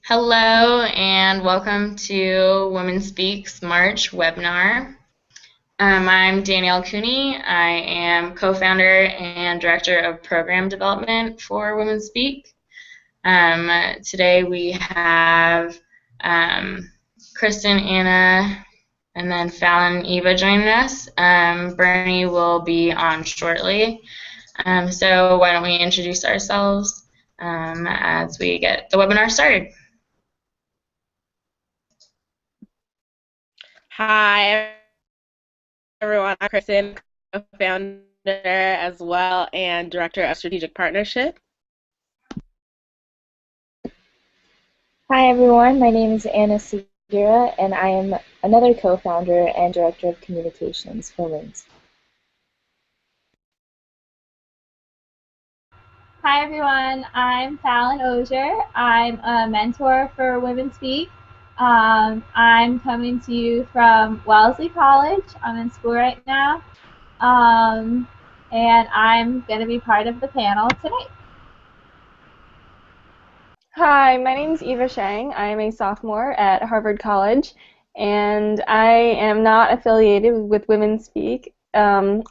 Hello and welcome to Women Speaks March webinar. I'm Danielle Cooney. I am co-founder and director of program development for Women Speak. Today we have Kristen, Anna, and then Fallon and Eva joining us. Bernie will be on shortly. So why don't we introduce ourselves as we get the webinar started. Hi, everyone. I'm Kristen, co-founder as well and director of strategic partnership. Hi everyone, my name is Anna Segura and I am another co-founder and director of communications for WINS. Hi everyone, I'm Fallon Osier. I'm a mentor for Women Speak. I'm coming to you from Wellesley College. I'm in school right now, and I'm going to be part of the panel tonight. Hi, my name is Eva Shang. I am a sophomore at Harvard College, and I am not affiliated with Women Speak,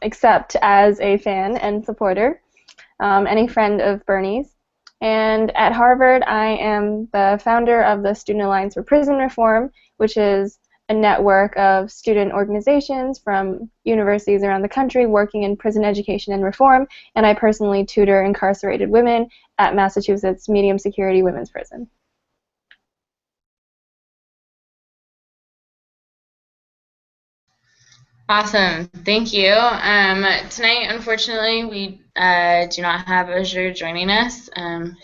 except as a fan and supporter, and a friend of Bernie's. And at Harvard, I am the founder of the Student Alliance for Prison Reform, which is a network of student organizations from universities around the country working in prison education and reform, and I personally tutor incarcerated women at Massachusetts Medium Security Women's Prison. Awesome, thank you. Tonight, unfortunately, we do not have Azure joining us.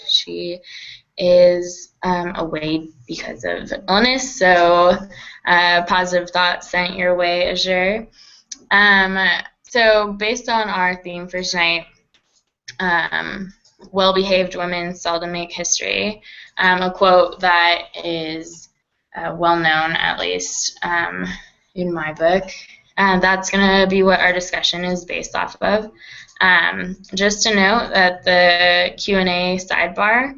She is away because of illness, so positive thoughts sent your way, Azure. So based on our theme for tonight, well-behaved women seldom make history, a quote that is well known, at least in my book. That's going to be what our discussion is based off of. Just to note that the Q&A sidebar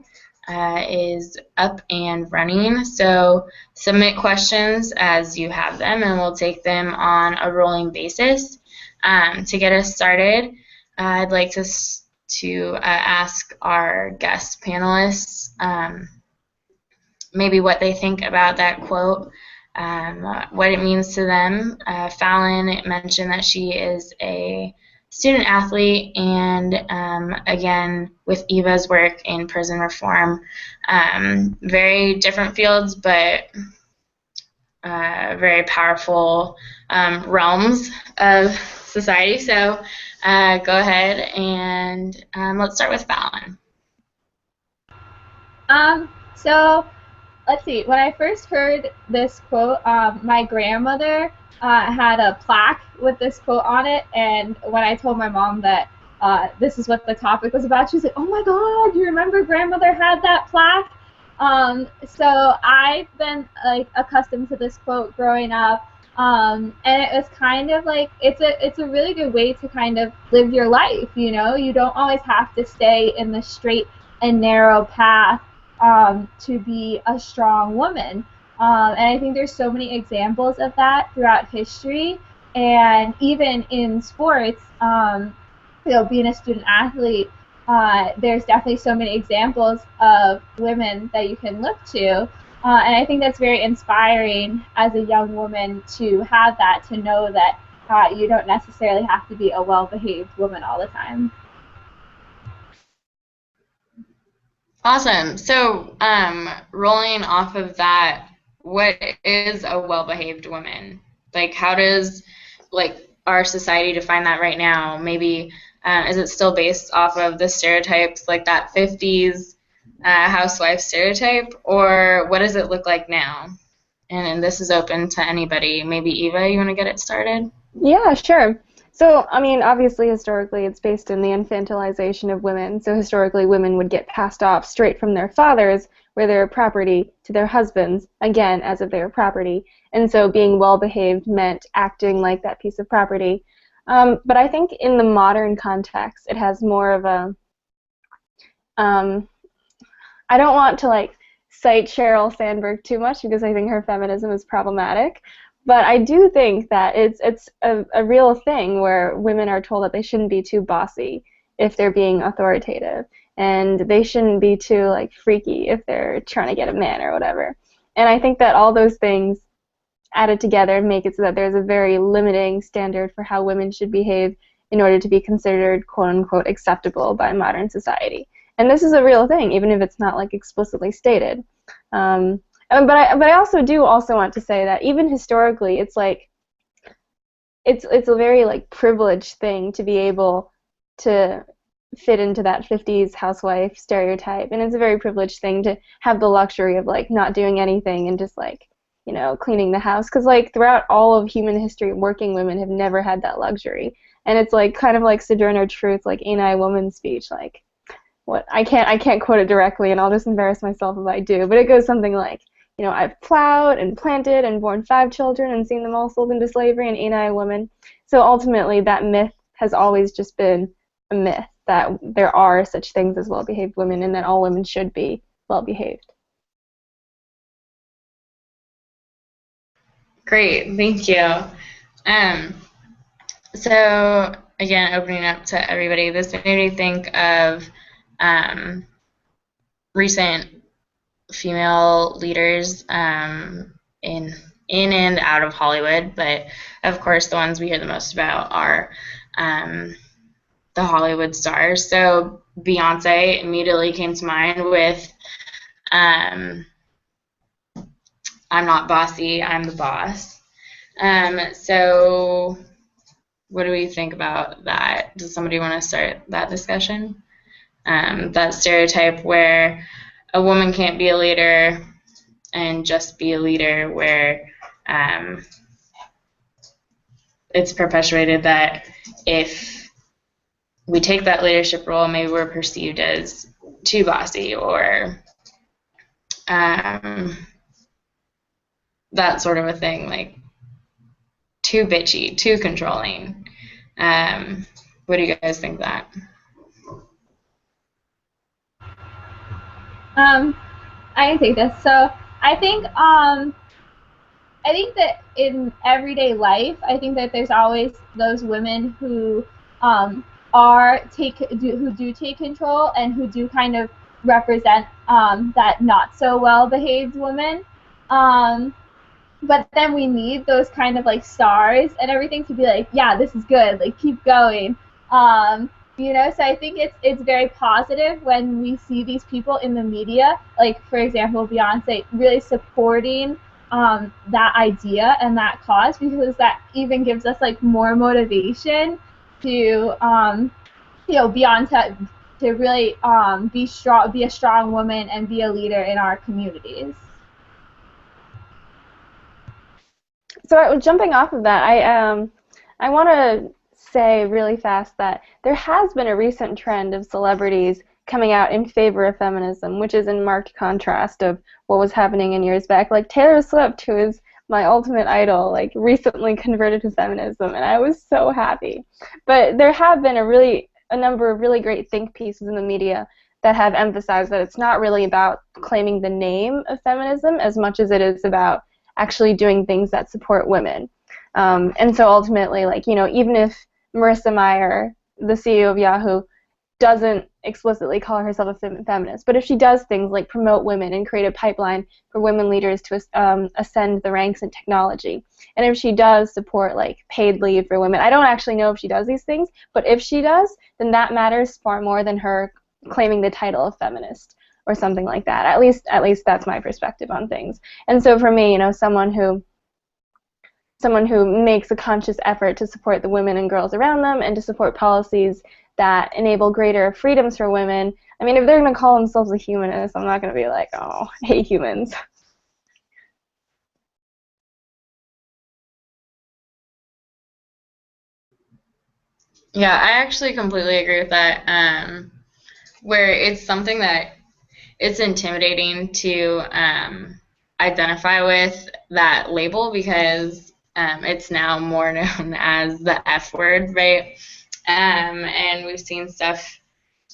is up and running, so submit questions as you have them, and we'll take them on a rolling basis. To get us started, I'd like to ask our guest panelists maybe what they think about that quote, what it means to them. Fallon mentioned that she is a student athlete, and again, with Eva's work in prison reform, very different fields, but very powerful realms of society. So go ahead and let's start with Fallon. So let's see. When I first heard this quote, my grandmother had a plaque with this quote on it, and when I told my mom that this is what the topic was about, she was like, "Oh my God, you remember grandmother had that plaque?" So I've been like accustomed to this quote growing up, and it was kind of like it's a really good way to kind of live your life. You know, you don't always have to stay in the straight and narrow path to be a strong woman. And I think there's so many examples of that throughout history, and even in sports, being a student athlete, there's definitely so many examples of women that you can look to. And I think that's very inspiring as a young woman to have that, to know that you don't necessarily have to be a well-behaved woman all the time. Awesome. So rolling off of that, what is a well-behaved woman? Like, how does our society define that right now? Maybe is it still based off of the stereotypes, like that 50s housewife stereotype, or what does it look like now? And this is open to anybody. Maybe Eva, you want to get it started? Yeah, sure. So, I mean, obviously, historically, it's based in the infantilization of women. So, historically, women would get passed off straight from their fathers, where they were property, to their husbands, again, as if they were property. And so, being well-behaved meant acting like that piece of property. But I think in the modern context, it has more of a, I don't want to cite Sheryl Sandberg too much because I think her feminism is problematic. But I do think that it's a real thing where women are told that they shouldn't be too bossy if they're being authoritative, and they shouldn't be too like freaky if they're trying to get a man or whatever. And I think that all those things added together make it so that there's a very limiting standard for how women should behave in order to be considered quote unquote acceptable by modern society. And this is a real thing, even if it's not like explicitly stated. But I also do also want to say that even historically, it's like it's a very like privileged thing to be able to fit into that 50s housewife stereotype, and it's a very privileged thing to have the luxury of like not doing anything and just like, you know, cleaning the house, because like throughout all of human history, working women have never had that luxury. And it's like kind of like Sojourner Truth, like Ain't I a Woman speech, like what I can't quote it directly, and I'll just embarrass myself if I do, but it goes something like, you know, I've plowed and planted and borne 5 children and seen them all sold into slavery, and ain't I a woman? So ultimately that myth has always just been a myth, that there are such things as well-behaved women and that all women should be well-behaved. Great, thank you. So again, opening up to everybody, this made me think of recent female leaders in and out of Hollywood, but of course the ones we hear the most about are the Hollywood stars. So Beyonce immediately came to mind with I'm not bossy, I'm the boss. So what do we think about that? Does somebody want to start that discussion? That stereotype where a woman can't be a leader and just be a leader, where it's perpetuated that if we take that leadership role, maybe we're perceived as too bossy or that sort of a thing, like too bitchy, too controlling. What do you guys think of that? I can take this. So I think that in everyday life, I think that there's always those women who who do take control and who do kind of represent that not so well behaved woman. But then we need those kind of like stars and everything to be like, yeah, this is good, like keep going. You know, so I think it's very positive when we see these people in the media, like for example Beyonce, really supporting that idea and that cause, because that even gives us like more motivation to you know, be on to really be a strong woman and be a leader in our communities. So jumping off of that, I want to say really fast that there has been a recent trend of celebrities coming out in favor of feminism, which is in marked contrast of what was happening in years back. Like Taylor Swift, who is my ultimate idol, like recently converted to feminism, and I was so happy. But there have been a number of really great think pieces in the media that have emphasized that it's not really about claiming the name of feminism as much as it is about actually doing things that support women. And so ultimately, like, you know, even if Marissa Mayer, the CEO of Yahoo, doesn't explicitly call herself a feminist, but if she does things like promote women and create a pipeline for women leaders to ascend the ranks in technology, and if she does support like paid leave for women, I don't actually know if she does these things, but if she does, then that matters far more than her claiming the title of feminist or something like that. At least that's my perspective on things. And so for me, you know, someone who makes a conscious effort to support the women and girls around them and to support policies that enable greater freedoms for women. I mean, if they're going to call themselves a humanist, I'm not going to be like, oh, I hate humans. Yeah, I actually completely agree with that. Where it's something that it's intimidating to identify with that label, because it's now more known as the F word, right? And we've seen stuff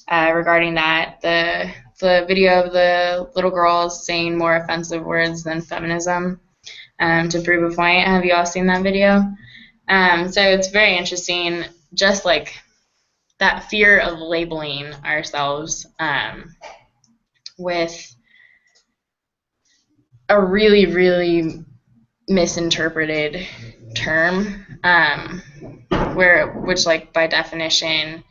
regarding that. The video of the little girls saying more offensive words than feminism to prove a point. Have you all seen that video? So it's very interesting, just like that fear of labeling ourselves with a really, really misinterpreted term, which like by definition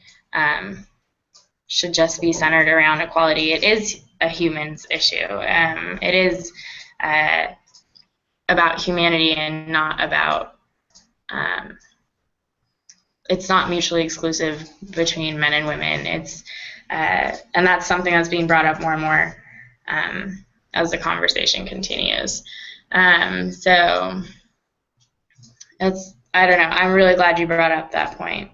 should just be centered around equality. It is a humans issue. It is about humanity and not about it's not mutually exclusive between men and women. It's and that's something that's being brought up more and more as the conversation continues. So it's, I don't know, I'm really glad you brought up that point.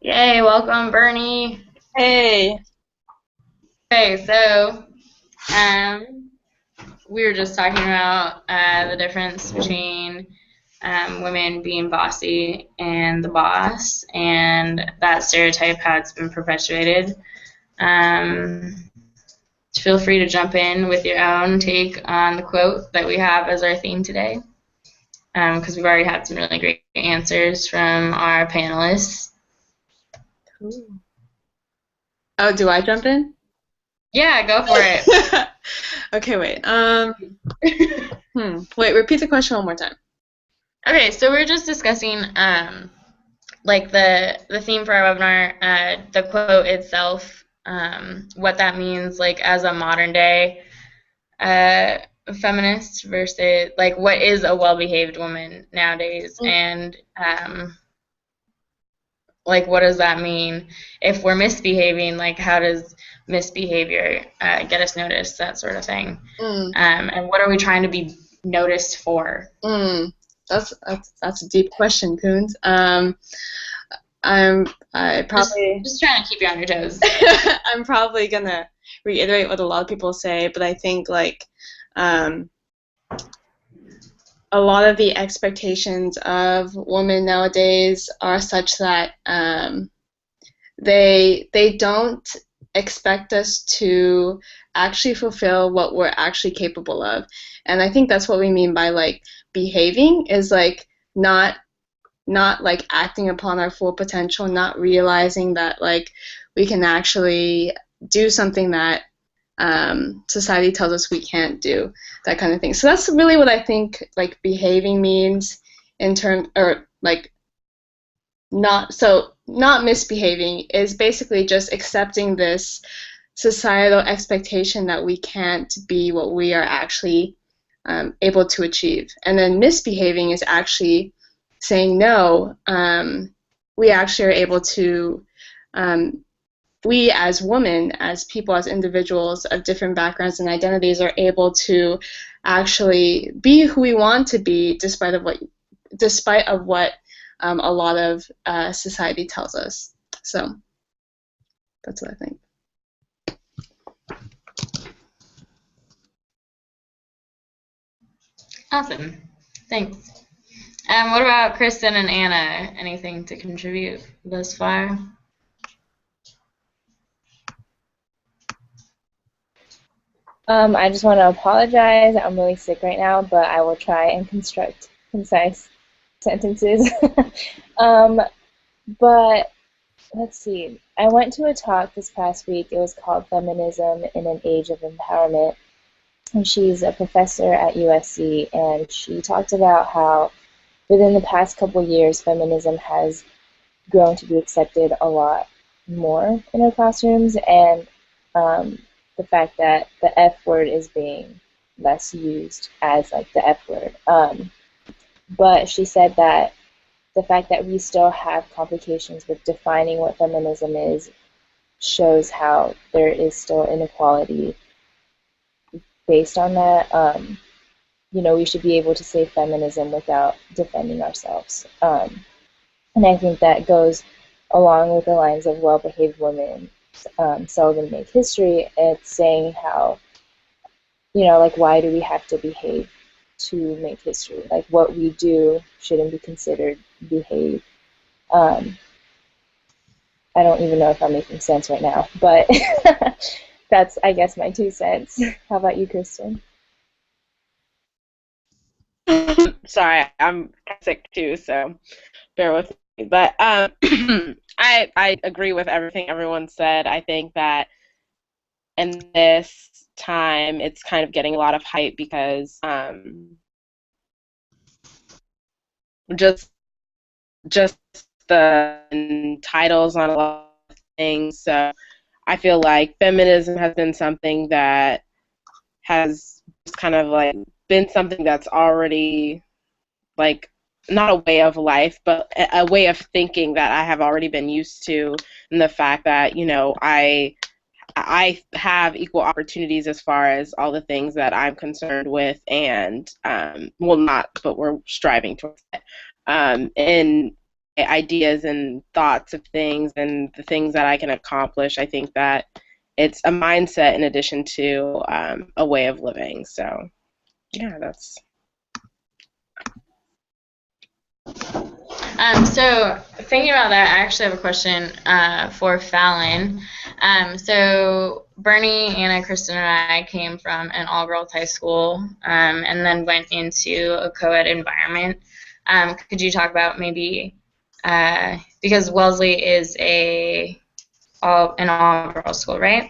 Yay, welcome Bernie. Hey. Okay, so we were just talking about the difference between women being bossy and the boss, and that stereotype has been perpetuated. Feel free to jump in with your own take on the quote that we have as our theme today, because we've already had some really great answers from our panelists. Cool. Oh, do I jump in? Yeah, go for it. Okay, wait. Wait, repeat the question one more time. Okay, so we're just discussing like the theme for our webinar, the quote itself, what that means like as a modern day feminist versus like what is a well-behaved woman nowadays, and like what does that mean if we're misbehaving, like how does misbehavior get us noticed, that sort of thing, and what are we trying to be noticed for? That's a deep question, Coons. I probably just trying to keep you on your toes. I'm probably gonna reiterate what a lot of people say, but I think like a lot of the expectations of women nowadays are such that they don't expect us to actually fulfill what we're actually capable of. And I think that's what we mean by like behaving, is like not like acting upon our full potential, not realizing that like we can actually do something that society tells us we can't do, that kind of thing. So that's really what I think like behaving means in terms, or like not misbehaving is basically just accepting this societal expectation that we can't be what we are actually able to achieve. And then misbehaving is actually saying no. We actually are able to, we as women, as people, as individuals of different backgrounds and identities are able to actually be who we want to be despite of what a lot of society tells us. So that's what I think. Awesome. Thanks. What about Kristen and Anna? Anything to contribute thus far? I just want to apologize. I'm really sick right now, but I will try and construct concise sentences. But let's see. I went to a talk this past week. It was called Feminism in an Age of Empowerment. And she's a professor at USC, and she talked about how within the past couple years, feminism has grown to be accepted a lot more in our classrooms, and the fact that the F word is being less used as like the F word. But she said that the fact that we still have complications with defining what feminism is shows how there is still inequality based on that. We should be able to say feminism without defending ourselves. And I think that goes along with the lines of well-behaved women seldom make history. It's saying how, like, why do we have to behave to make history? Like, what we do shouldn't be considered behave. Um, I don't even know if I'm making sense right now, but that's, I guess, my 2 cents. How about you, Kristen? Sorry, I'm sick too, so bear with me. But I agree with everything everyone said. I think that in this time, it's kind of getting a lot of hype because just just the titles on a lot of things. So I feel like feminism has been something that has just kind of like been something that's already like not a way of life, but a way of thinking that I have already been used to, and the fact that I have equal opportunities as far as all the things that I'm concerned with, and well, not, but we're striving towards it. And ideas and thoughts of things and the things that I can accomplish. I think that it's a mindset in addition to a way of living. So yeah, that's. So thinking about that, I actually have a question for Fallon. So Bernie, Anna, Kristen, and I came from an all-girls high school, and then went into a co-ed environment. Could you talk about maybe because Wellesley is an all-girls school, right?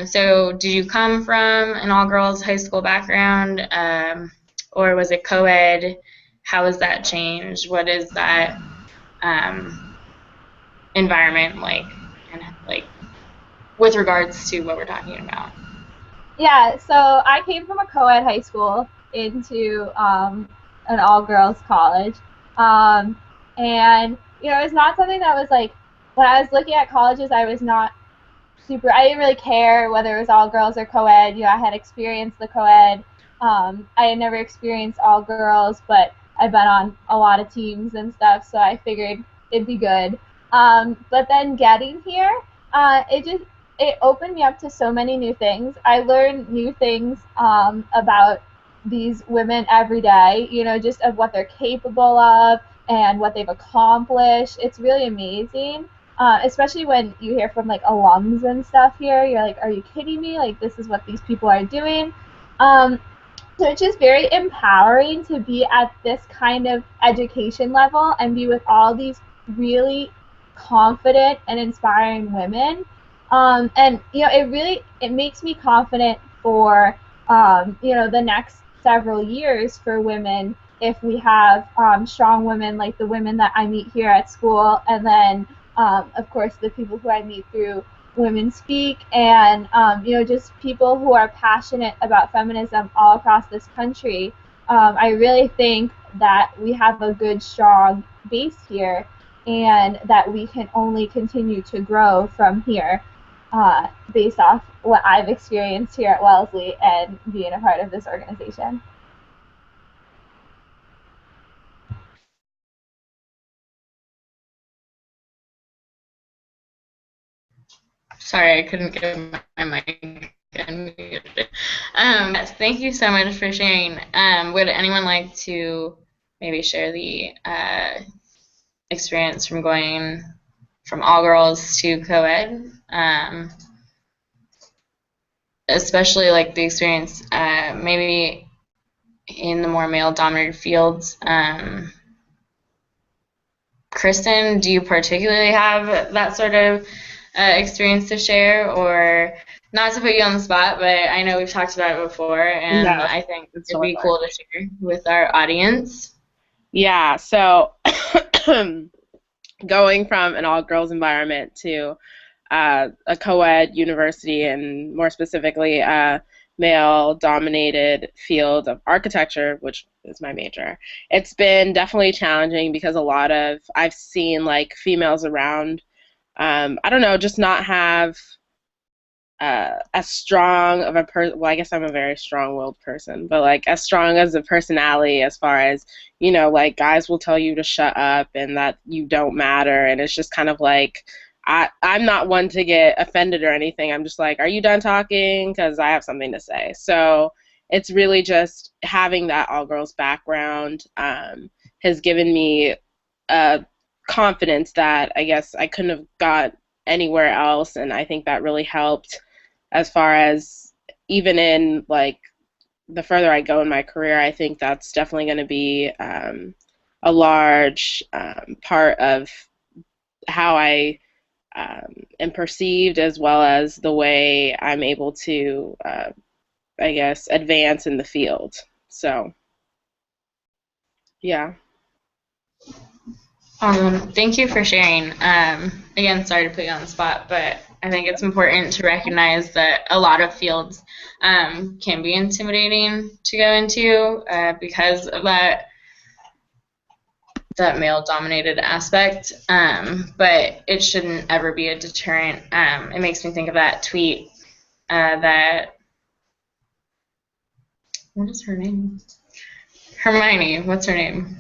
So did you come from an all-girls high school background, or was it co-ed? How has that changed? What is that environment like, and like with regards to what we're talking about? Yeah, so I came from a co-ed high school into an all-girls college, and it's not something that was like when I was looking at colleges, I was not super. I didn't really care whether it was all girls or co-ed. I had experienced the co-ed. I had never experienced all girls, but I've been on a lot of teams and stuff, so I figured it'd be good. But then getting here, it opened me up to so many new things. I learned new things about these women every day, just of what they're capable of and what they've accomplished. It's really amazing. Especially when you hear from like alums and stuff here, you're like, are you kidding me? Like, this is what these people are doing. So it's just very empowering to be at this kind of education level and be with all these really confident and inspiring women. And it makes me confident for the next several years for women if we have strong women like the women that I meet here at school, and then of course the people who I meet through Women Speak, and just people who are passionate about feminism all across this country. I really think that we have a good, strong base here, and that we can only continue to grow from here, based off what I've experienced here at Wellesley and being a part of this organization. Sorry, I couldn't get my mic unmuted. Yes, thank you so much for sharing. Would anyone like to maybe share the experience from going from all girls to co-ed, especially like the experience maybe in the more male-dominated fields? Kristen, do you particularly have that sort of experience to share, or not to put you on the spot, but I know we've talked about it before, and No, I think it's it'd totally be fine. cool to share with our audience. Yeah, so going from an all-girls environment to a co-ed university, and more specifically a male-dominated field of architecture, which is my major, it's been definitely challenging because I've seen like females around, I don't know, just not have as strong of a person. Well, I guess I'm a very strong-willed person, but like as strong as a personality as far as, like guys will tell you to shut up and that you don't matter, and it's just kind of like I'm not one to get offended or anything. I'm just like, are you done talking? Because I have something to say. So it's really just having that all-girls background has given me a confidence that I guess I couldn't have got anywhere else, and I think that really helped as far as even in like the further I go in my career. I think that's definitely going to be a large part of how I am perceived, as well as the way I'm able to, I guess, advance in the field. So, yeah. Thank you for sharing. Again, sorry to put you on the spot, but I think it's important to recognize that a lot of fields can be intimidating to go into because of that male-dominated aspect. But it shouldn't ever be a deterrent. It makes me think of that tweet that, what is her name? Hermione. What's her name?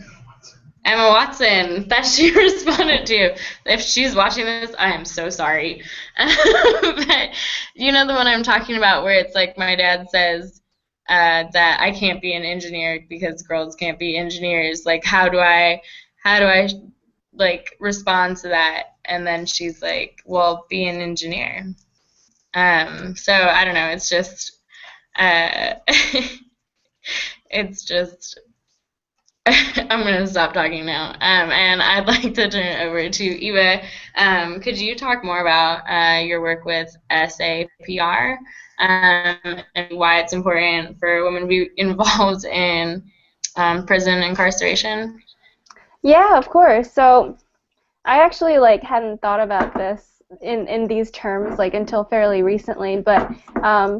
Emma Watson, that she responded to. If she's watching this, I am so sorry. But you know the one I'm talking about, where it's like my dad says that I can't be an engineer because girls can't be engineers. Like, how do I like respond to that? And then she's like, well, be an engineer. So I don't know. It's just, it's just. I'm going to stop talking now, and I'd like to turn it over to Eva. Could you talk more about your work with SAPR and why it's important for women to be involved in prison incarceration? Yeah, of course. So I actually hadn't thought about this in these terms until fairly recently, but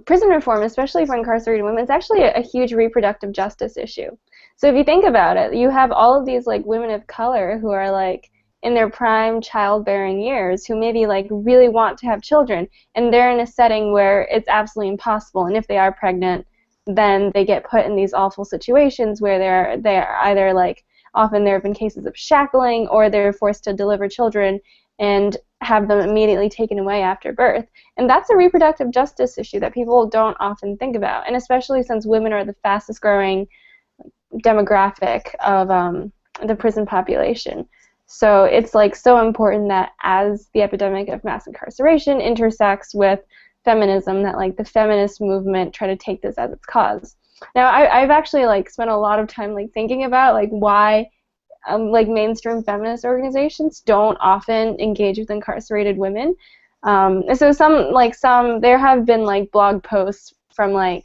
prison reform, especially for incarcerated women, is actually a huge reproductive justice issue. So if you think about it, you have all of these women of color who are in their prime childbearing years, who maybe really want to have children, and they're in a setting where it's absolutely impossible, and if they are pregnant, then they get put in these awful situations where they're either often there have been cases of shackling, or they're forced to deliver children and have them immediately taken away after birth. And that's a reproductive justice issue that people don't often think about, and especially since women are the fastest growing demographic of the prison population. So it's so important that as the epidemic of mass incarceration intersects with feminism, that the feminist movement try to take this as its cause. Now I've actually spent a lot of time thinking about why mainstream feminist organizations don't often engage with incarcerated women. And so some there have been blog posts from the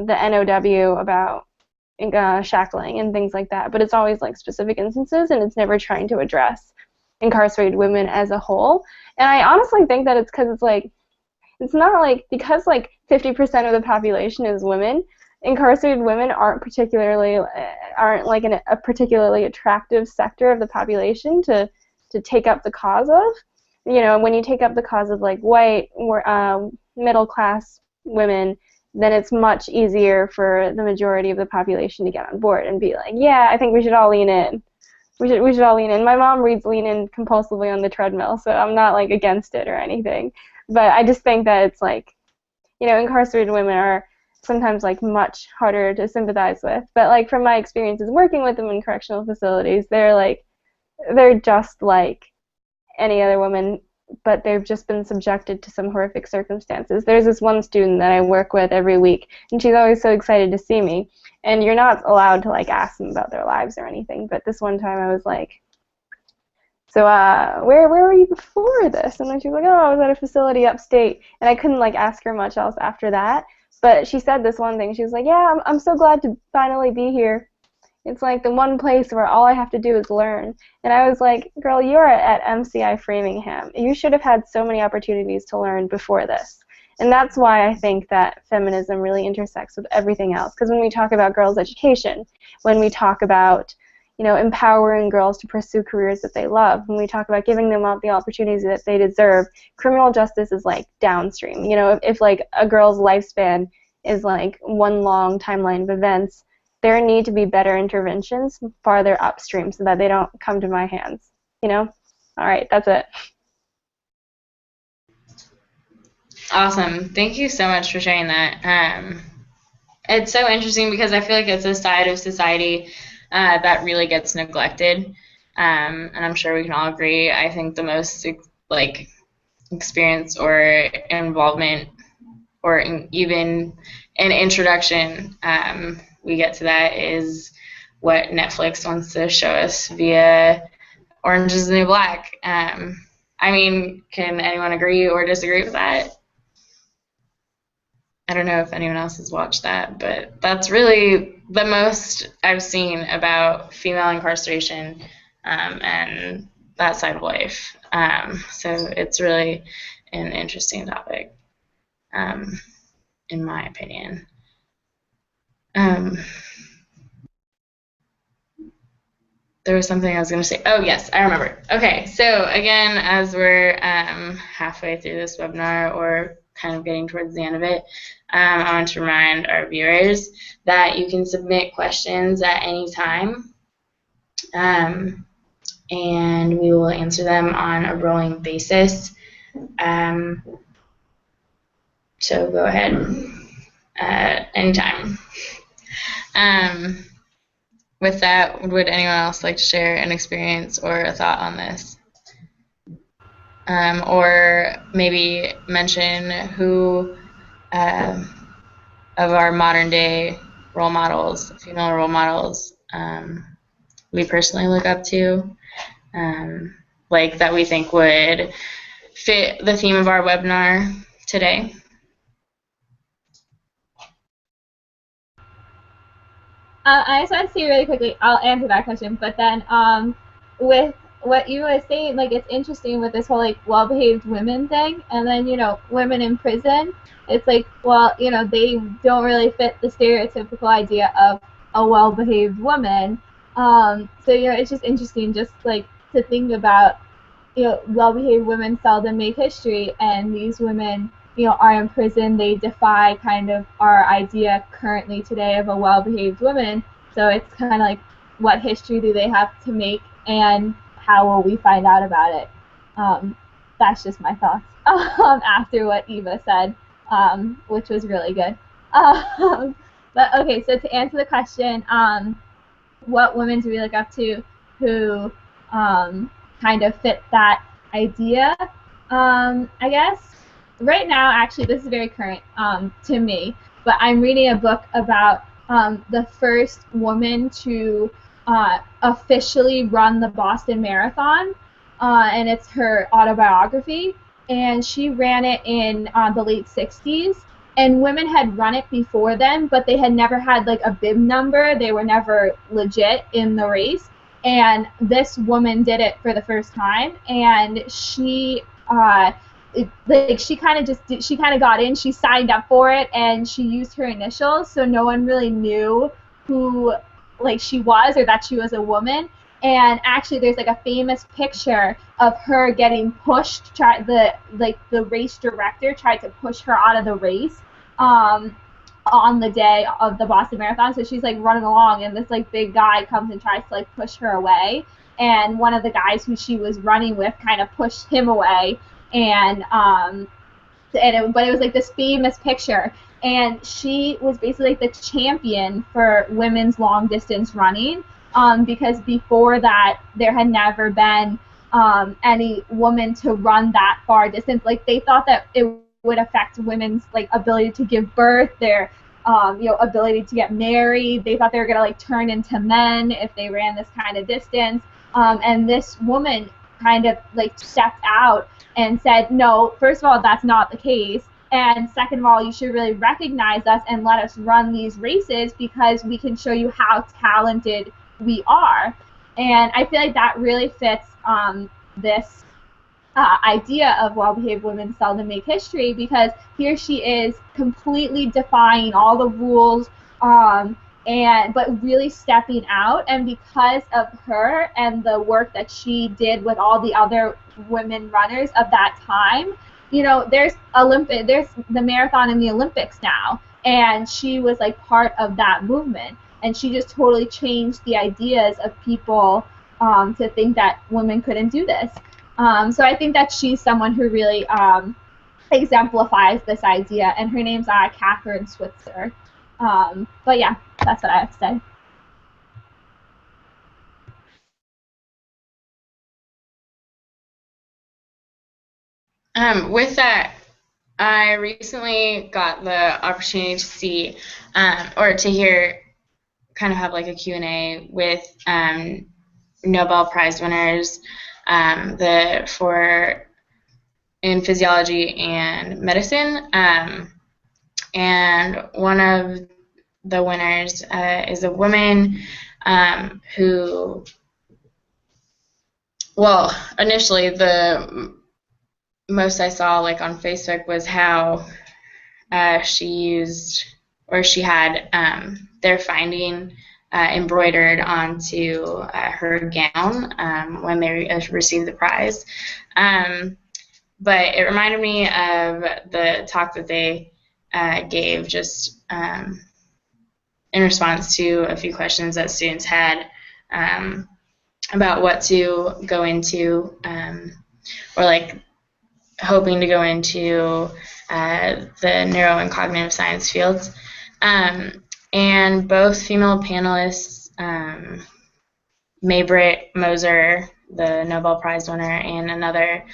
NOW about shackling and things like that, but it's always specific instances, and it's never trying to address incarcerated women as a whole. And I honestly think that it's because it's not because 50% of the population is women, incarcerated women aren't a particularly attractive sector of the population to take up the cause of. You know, when you take up the cause of white middle class women, then it's much easier for the majority of the population to get on board and be yeah, I think we should all lean in. We should all lean in. My mom reads Lean In compulsively on the treadmill, so I'm not against it or anything. But I just think that it's incarcerated women are sometimes much harder to sympathize with. But from my experiences working with them in correctional facilities, they're just like any other woman, but they've just been subjected to some horrific circumstances. There's this one student that I work with every week, and she's always so excited to see me. And you're not allowed to ask them about their lives or anything. But this one time I was so where were you before this? And then she was oh, I was at a facility upstate. And I couldn't ask her much else after that. But she said this one thing. She was yeah, I'm so glad to finally be here. It's the one place where all I have to do is learn. And I was girl, you're at MCI Framingham. You should have had so many opportunities to learn before this. And that's why I think that feminism really intersects with everything else. Because when we talk about girls' education, when we talk about empowering girls to pursue careers that they love, when we talk about giving them the opportunities that they deserve, criminal justice is downstream. If a girl's lifespan is one long timeline of events, there need to be better interventions farther upstream so that they don't come to my hands. All right, that's it. Awesome. Thank you so much for sharing that. It's so interesting because I feel it's a side of society that really gets neglected. And I'm sure we can all agree. I think the most like experience or involvement or even an introduction we get to that is what Netflix wants to show us via Orange is the New Black. I mean, can anyone agree or disagree with that? I don't know if anyone else has watched that, but that's really the most I've seen about female incarceration and that side of life. So it's really an interesting topic, in my opinion. There was something I was going to say. Oh, yes, I remember. Okay, so again, as we're halfway through this webinar or kind of getting towards the end of it, I want to remind our viewers that you can submit questions at any time, and we will answer them on a rolling basis. So go ahead anytime. With that, would anyone else like to share an experience or a thought on this? Or maybe mention who of our modern day role models, female role models, we personally look up to, like that we think would fit the theme of our webinar today. I just want to see really quickly. I'll answer that question, but then with what you were saying, like it's interesting with this whole like well-behaved women thing, and then women in prison. It's like, well, they don't really fit the stereotypical idea of a well-behaved woman. So it's just interesting, just like to think about well-behaved women seldom make history, and these women, are in prison. They defy kind of our idea currently today of a well-behaved woman. So it's kind of like, what history do they have to make, and how will we find out about it? That's just my thoughts after what Eva said, which was really good. But okay, so to answer the question, what women do we look up to who kind of fit that idea? I guess right now, actually, this is very current to me, but I'm reading a book about the first woman to officially run the Boston Marathon, and it's her autobiography, and she ran it in the late 60s. And women had run it before then, but they had never had like a bib number. They were never legit in the race. And this woman did it for the first time, and she she kind of got in. She signed up for it, and she used her initials, so no one really knew who like she was or that she was a woman. And actually, there's like a famous picture of her getting pushed. The race director tried to push her out of the race on the day of the Boston Marathon. So she's like running along, and this like big guy comes and tries to like push her away. And one of the guys who she was running with kind of pushed him away. And but it was like this famous picture. And she was basically like the champion for women's long distance running, because before that there had never been any woman to run that far distance. Like they thought that it would affect women's like ability to give birth, their ability to get married. They thought they were gonna like turn into men if they ran this kind of distance. And this woman kind of like stepped out and said, no, first of all, that's not the case. And second of all, you should really recognize us and let us run these races, because we can show you how talented we are. And I feel like that really fits this idea of well-behaved women seldom make history, because here she is completely defying all the rules, but really stepping out. And because of her and the work that she did with all the other women runners of that time, there's the marathon in the Olympics now, and she was like part of that movement, and she just totally changed the ideas of people to think that women couldn't do this. So I think that she's someone who really exemplifies this idea, and her name's Catherine Switzer. But yeah, that's what I have to say. With that, I recently got the opportunity to see or to hear, kind of have like a Q&A with Nobel Prize winners in physiology and medicine. And one of the winners is a woman who, well, initially the most I saw like on Facebook was how she used, or she had their finding embroidered onto her gown when they received the prize. But it reminded me of the talk that they gave just in response to a few questions that students had about what to go into, or like hoping to go into the neuro and cognitive science fields. And both female panelists, Maybrit Moser, the Nobel Prize winner, and another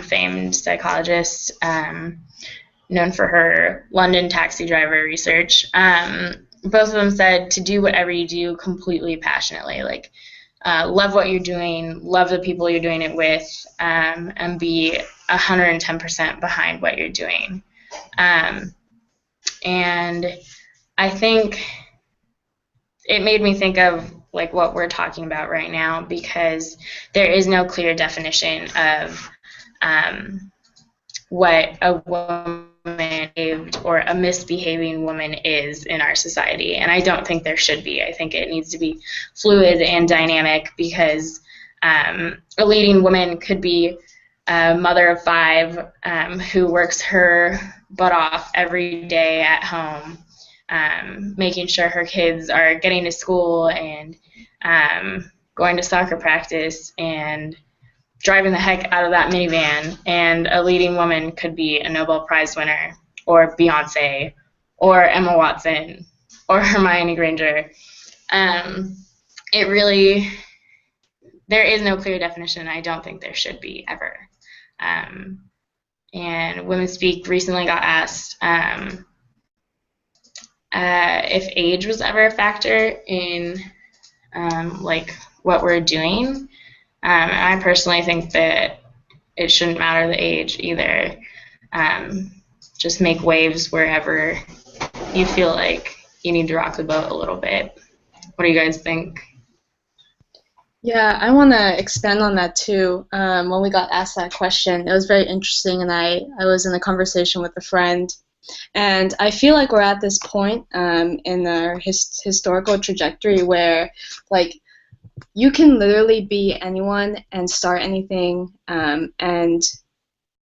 famed psychologist known for her London taxi driver research, both of them said to do whatever you do completely passionately, like love what you're doing, love the people you're doing it with, and be 110% behind what you're doing. And I think it made me think of like what we're talking about right now, because there is no clear definition of what a woman or a misbehaving woman is in our society, and I don't think there should be. I think it needs to be fluid and dynamic, because a leading woman could be a mother of 5 who works her butt off every day at home, making sure her kids are getting to school and going to soccer practice and driving the heck out of that minivan. And a leading woman could be a Nobel Prize winner, or Beyonce, or Emma Watson, or Hermione Granger. There is no clear definition. I don't think there should be ever. And Women Speak recently got asked if age was ever a factor in like what we're doing. And I personally think that it shouldn't matter the age either. Just make waves wherever you feel like you need to rock the boat a little bit. What do you guys think? Yeah, I want to expand on that too. When we got asked that question, it was very interesting, and I was in a conversation with a friend, and I feel like we're at this point in our historical trajectory where, like, you can literally be anyone and start anything, and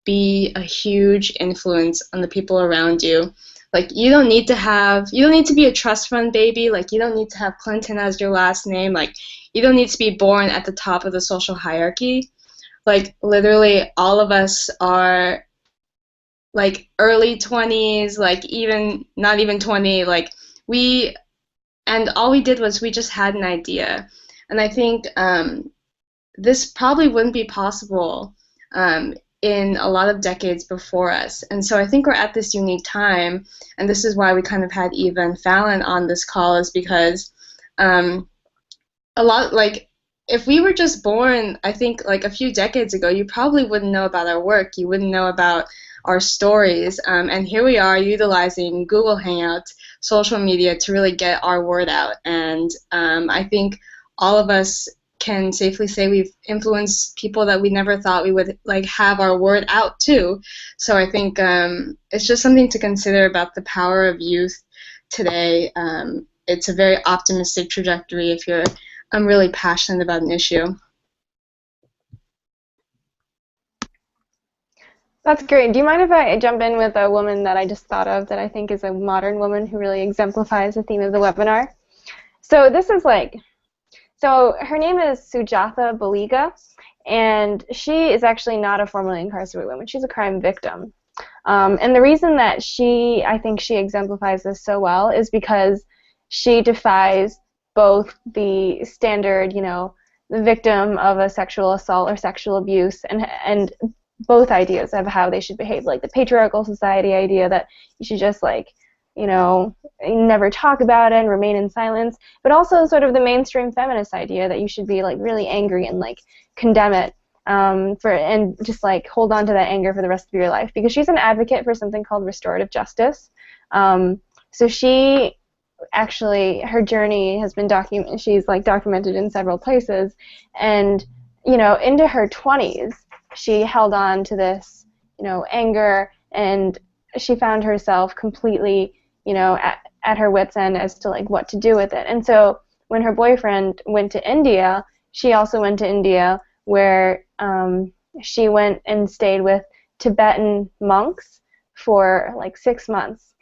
be a huge influence on the people around you. Like, you don't need to be a trust fund baby. Like, you don't need to have Clinton as your last name. Like, you don't need to be born at the top of the social hierarchy. Like, literally all of us are like early 20s, like even not even 20, like and all we did was we just had an idea. And I think this probably wouldn't be possible in a lot of decades before us. And so I think we're at this unique time, and this is why we kind of had Eva and Fallon on this call, is because a lot, like, if we were just born, I think, like a few decades ago, you probably wouldn't know about our work. You wouldn't know about our stories. And here we are utilizing Google Hangouts, social media, to really get our word out. And I think all of us can safely say we've influenced people that we never thought we would like have our word out to. So I think it's just something to consider about the power of youth today. It's a very optimistic trajectory if you're really passionate about an issue. That's great. Do you mind if I jump in with a woman that I just thought of that I think is a modern woman who really exemplifies the theme of the webinar? So this is so her name is Sujatha Baliga, and she is actually not a formerly incarcerated woman. She's a crime victim. And the reason that I think she exemplifies this so well is because she defies both the standard, the victim of a sexual assault or sexual abuse, and both ideas of how they should behave, like the patriarchal society idea that you should just like, you know, never talk about it and remain in silence, but also sort of the mainstream feminist idea that you should be like really angry and like condemn it and just like hold on to that anger for the rest of your life, because she's an advocate for something called restorative justice. So she actually, her journey has been she's like documented in several places, and you know, into her 20s she held on to this, you know, anger, and she found herself completely, you know, at her wit's end as to like what to do with it. And so when her boyfriend went to India, she also went to India, where she went and stayed with Tibetan monks for like 6 months.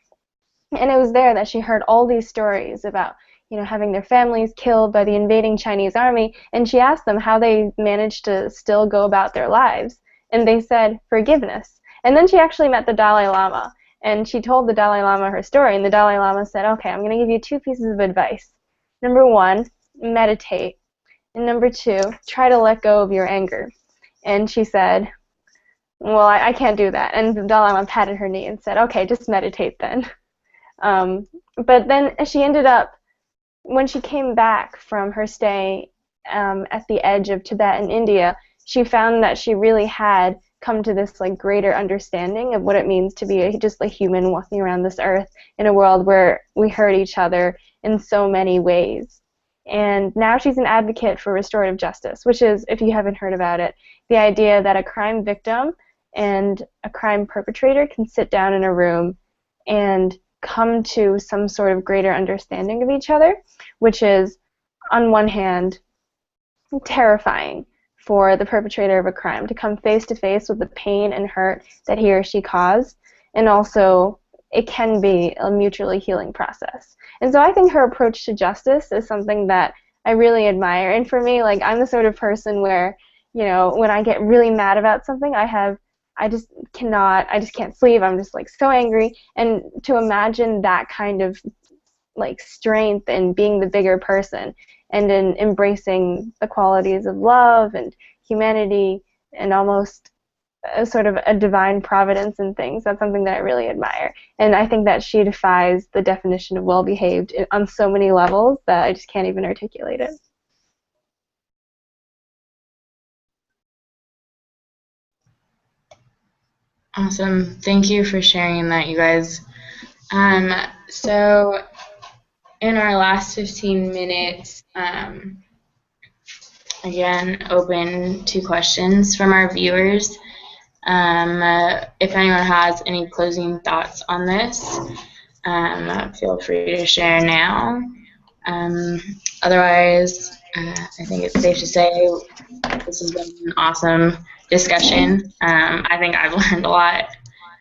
And it was there that she heard all these stories about, you know, having their families killed by the invading Chinese army, and she asked them how they managed to still go about their lives, and they said forgiveness. And then she actually met the Dalai Lama, and she told the Dalai Lama her story, and the Dalai Lama said, okay, I'm going to give you 2 pieces of advice. Number 1, meditate. And number 2, try to let go of your anger. And she said, well, I can't do that. And the Dalai Lama patted her knee and said, okay, just meditate then. But then she ended up, when she came back from her stay at the edge of Tibet and India, she found that she really had come to this like greater understanding of what it means to be just a human walking around this earth in a world where we hurt each other in so many ways. And now she's an advocate for restorative justice, which is, if you haven't heard about it, the idea that a crime victim and a crime perpetrator can sit down in a room and come to some sort of greater understanding of each other, which is, on one hand, terrifying for the perpetrator of a crime to come face to face with the pain and hurt that he or she caused, and also it can be a mutually healing process. And so I think her approach to justice is something that I really admire. And for me, like, I'm the sort of person where, you know, when I get really mad about something, I just can't sleep. I'm just like so angry. And to imagine that kind of like strength and being the bigger person and in embracing the qualities of love and humanity and almost a sort of a divine providence in things, that's something that I really admire. And I think that she defies the definition of well-behaved on so many levels that I just can't even articulate it. Awesome. Thank you for sharing that, you guys. So in our last 15 minutes, again, open to questions from our viewers. If anyone has any closing thoughts on this, feel free to share now. Otherwise, I think it's safe to say this has been an awesome discussion. I think I've learned a lot.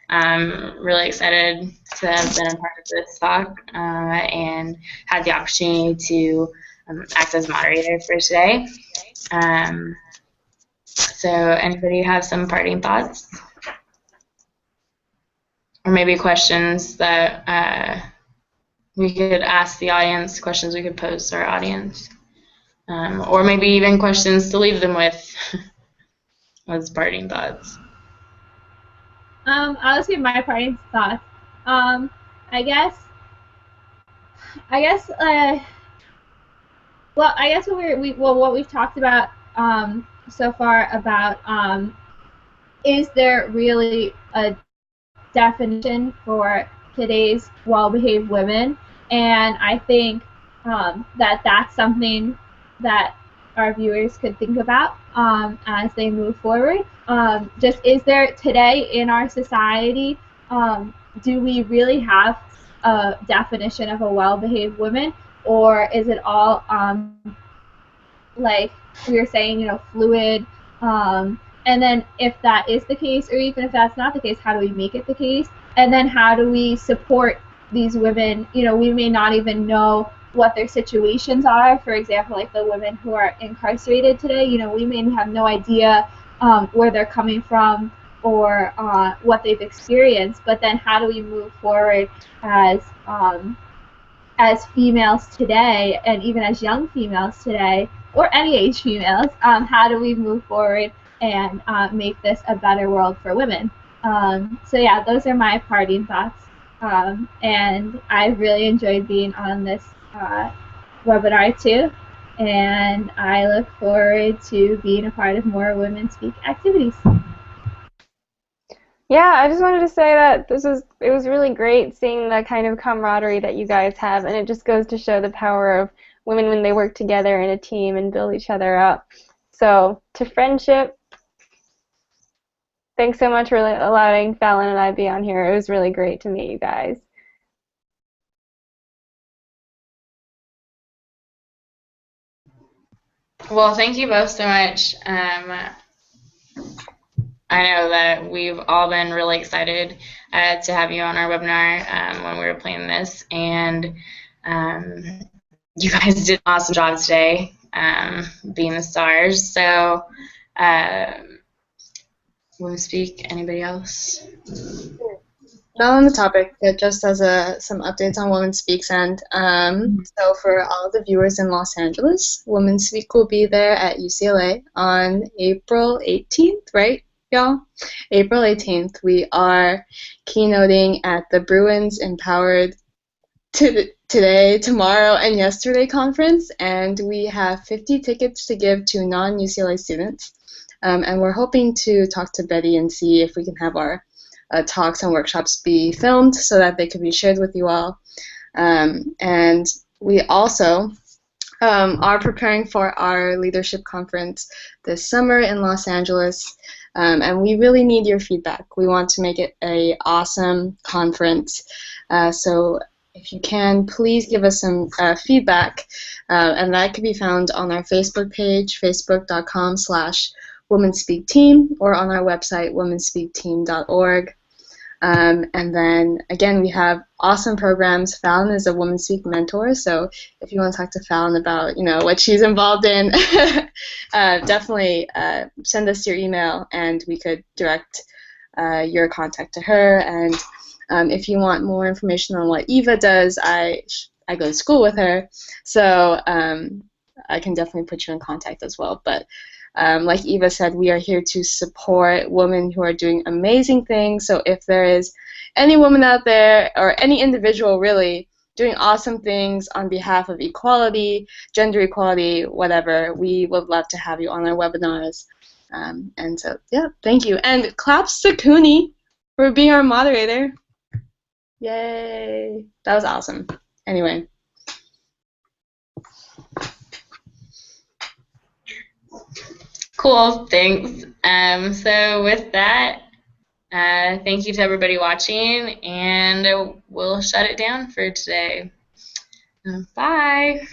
I'm really excited to have been a part of this talk and had the opportunity to act as moderator for today. So anybody have some parting thoughts? Or maybe questions that we could ask the audience, questions we could pose to our audience? Or maybe even questions to leave them with as parting thoughts. I'll just give my parting thoughts. I guess what we've talked about so far about is there really a definition for today's well-behaved women? And I think that's something that our viewers could think about as they move forward. Just, is there today in our society, do we really have a definition of a well-behaved woman, or is it all like we were saying, you know, fluid? And then if that is the case, or even if that's not the case, how do we make it the case? And then how do we support these women? You know, we may not even know what their situations are. For example, like the women who are incarcerated today, you know, we may have no idea where they're coming from or what they've experienced. But then how do we move forward as females today, and even as young females today, or any age females, how do we move forward and make this a better world for women. So yeah, those are my parting thoughts. And I really enjoyed being on this webinar too. And I look forward to being a part of more Women Speak activities. Yeah, I just wanted to say that it was really great seeing the kind of camaraderie that you guys have, and it just goes to show the power of women when they work together in a team and build each other up. So, to friendship, thanks so much for allowing Fallon and I be on here. It was really great to meet you guys. Well, thank you both so much. I know that we've all been really excited to have you on our webinar when we were planning this, and you guys did an awesome job today being the stars. So, want to speak? Anybody else? Not on the topic, but just as some updates on Women Speaks End. So for all the viewers in Los Angeles, Women Speak will be there at UCLA on April 18th, right, y'all? April 18th. We are keynoting at the Bruins Empowered Today, Tomorrow, and Yesterday conference, and we have 50 tickets to give to non-UCLA students. And we're hoping to talk to Betty and see if we can have our talks and workshops be filmed so that they could be shared with you all. And we also are preparing for our leadership conference this summer in Los Angeles, and we really need your feedback. We want to make it an awesome conference, so if you can, please give us some feedback, and that can be found on our Facebook page, facebook.com/WomenSpeakTeam, or on our website, womenspeakteam.org. And then, again, we have awesome programs. Fallon is a Women Speak mentor, so if you want to talk to Fallon about, what she's involved in, definitely send us your email, and we could direct your contact to her. And if you want more information on what Eva does, I go to school with her, so I can definitely put you in contact as well. But like Eva said, we are here to support women who are doing amazing things. So if there is any woman out there, or any individual really, doing awesome things on behalf of equality, gender equality, whatever, we would love to have you on our webinars. And so, yeah, thank you. And claps to Cooney for being our moderator. Yay! That was awesome. Anyway. Cool, thanks. So with that, thank you to everybody watching, and we'll shut it down for today. Bye.